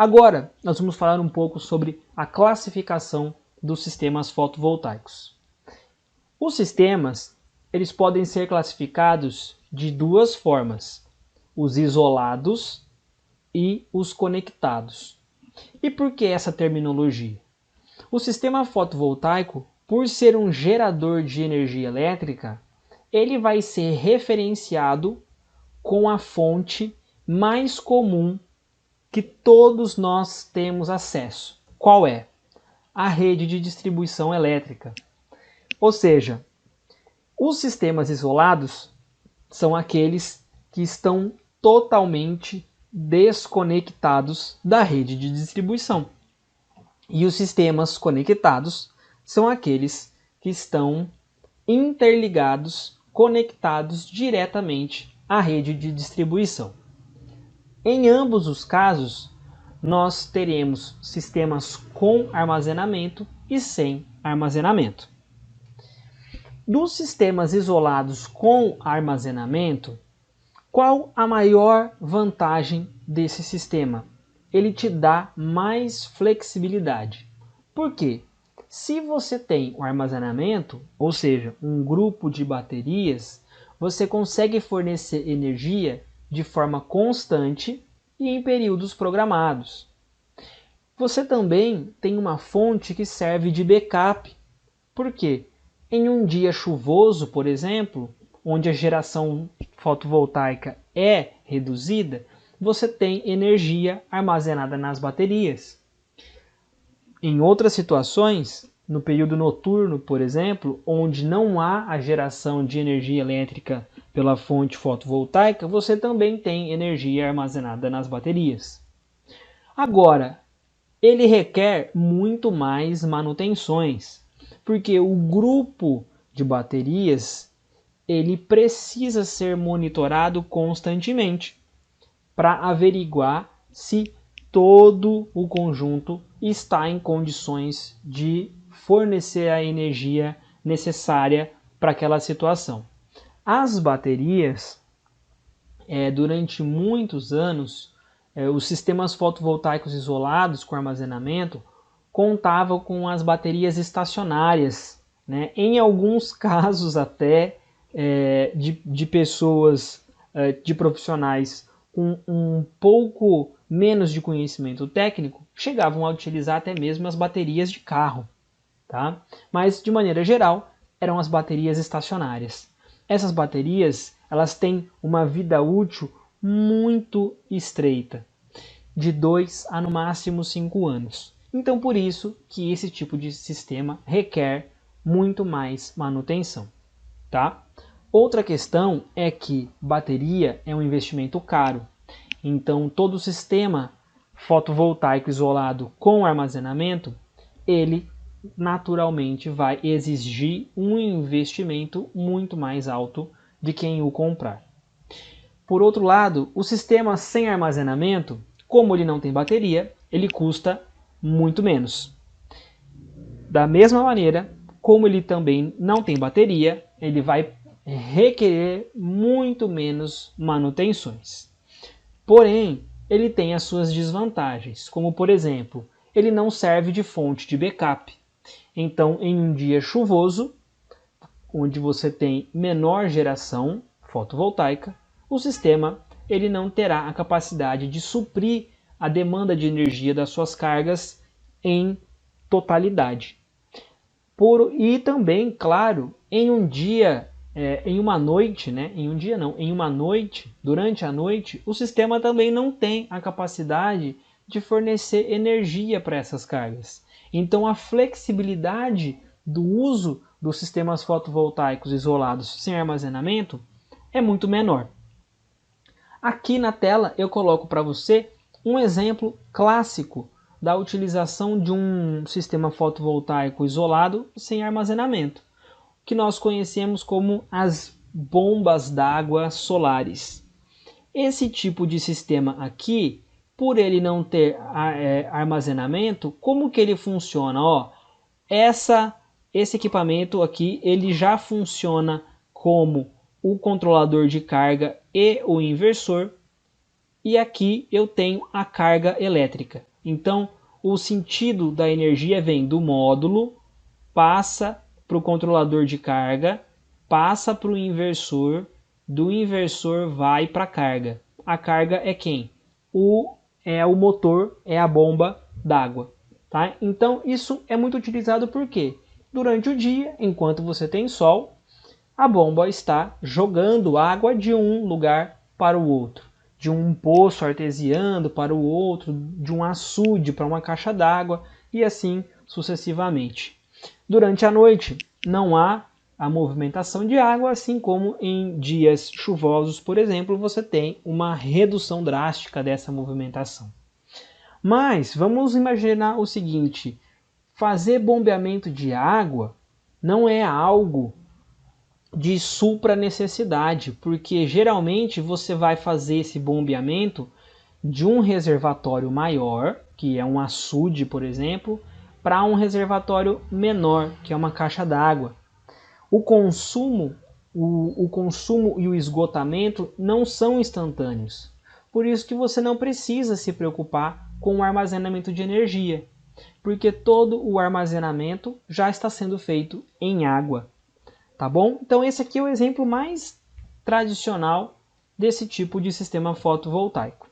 Agora, nós vamos falar um pouco sobre a classificação dos sistemas fotovoltaicos. Os sistemas, eles podem ser classificados de duas formas: os isolados e os conectados. E por que essa terminologia? O sistema fotovoltaico, por ser um gerador de energia elétrica, ele vai ser referenciado com a fonte mais comum que todos nós temos acesso. Qual é? A rede de distribuição elétrica. Ou seja, os sistemas isolados são aqueles que estão totalmente desconectados da rede de distribuição. E os sistemas conectados são aqueles que estão interligados, conectados diretamente à rede de distribuição. Em ambos os casos, nós teremos sistemas com armazenamento e sem armazenamento. Dos sistemas isolados com armazenamento, qual a maior vantagem desse sistema? Ele te dá mais flexibilidade. Por quê? Se você tem um armazenamento, ou seja, um grupo de baterias, você consegue fornecer energia de forma constante e em períodos programados. Você também tem uma fonte que serve de backup. Por quê? Em um dia chuvoso, por exemplo, onde a geração fotovoltaica é reduzida, você tem energia armazenada nas baterias. Em outras situações, no período noturno, por exemplo, onde não há a geração de energia elétrica pela fonte fotovoltaica, você também tem energia armazenada nas baterias. Agora, ele requer muito mais manutenções, porque o grupo de baterias ele precisa ser monitorado constantemente para averiguar se todo o conjunto está em condições de fornecer a energia necessária para aquela situação. As baterias, durante muitos anos, os sistemas fotovoltaicos isolados com armazenamento contavam com as baterias estacionárias, né? Em alguns casos até de pessoas, de profissionais com um pouco menos de conhecimento técnico, chegavam a utilizar até mesmo as baterias de carro, tá? Mas de maneira geral eram as baterias estacionárias. Essas baterias elas têm uma vida útil muito estreita, de 2 a no máximo 5 anos. Então por isso que esse tipo de sistema requer muito mais manutenção, tá? Outra questão é que bateria é um investimento caro. Então todo sistema fotovoltaico isolado com armazenamento, ele naturalmente vai exigir um investimento muito mais alto de quem o comprar. Por outro lado, o sistema sem armazenamento, como ele não tem bateria, ele custa muito menos. Da mesma maneira, como ele também não tem bateria, ele vai requerer muito menos manutenções. Porém, ele tem as suas desvantagens, como por exemplo, ele não serve de fonte de backup. Então, em um dia chuvoso, onde você tem menor geração fotovoltaica, o sistema ele não terá a capacidade de suprir a demanda de energia das suas cargas em totalidade. E também, claro, em um dia, em uma noite, né? Em uma noite, durante a noite, o sistema também não tem a capacidade de fornecer energia para essas cargas. Então a flexibilidade do uso dos sistemas fotovoltaicos isolados sem armazenamento é muito menor. Aqui na tela eu coloco para você um exemplo clássico da utilização de um sistema fotovoltaico isolado sem armazenamento, que nós conhecemos como as bombas d'água solares. Esse tipo de sistema aqui, por ele não ter armazenamento, como que ele funciona? Esse equipamento aqui ele já funciona como o controlador de carga e o inversor, e aqui eu tenho a carga elétrica. Então, o sentido da energia vem do módulo, passa para o controlador de carga, passa para o inversor, do inversor vai para a carga. A carga é quem? É o motor, é a bomba d'água. Tá? Então, isso é muito utilizado porque durante o dia, enquanto você tem sol, a bomba está jogando água de um lugar para o outro, de um poço artesiano para o outro, de um açude para uma caixa d'água e assim sucessivamente. Durante a noite não há a movimentação de água, assim como em dias chuvosos, por exemplo, você tem uma redução drástica dessa movimentação. Mas vamos imaginar o seguinte: fazer bombeamento de água não é algo de supra necessidade, porque geralmente você vai fazer esse bombeamento de um reservatório maior, que é um açude, por exemplo, para um reservatório menor, que é uma caixa d'água. O consumo e o esgotamento não são instantâneos. Por isso que você não precisa se preocupar com o armazenamento de energia, porque todo o armazenamento já está sendo feito em água. Tá bom? Então esse aqui é o exemplo mais tradicional desse tipo de sistema fotovoltaico.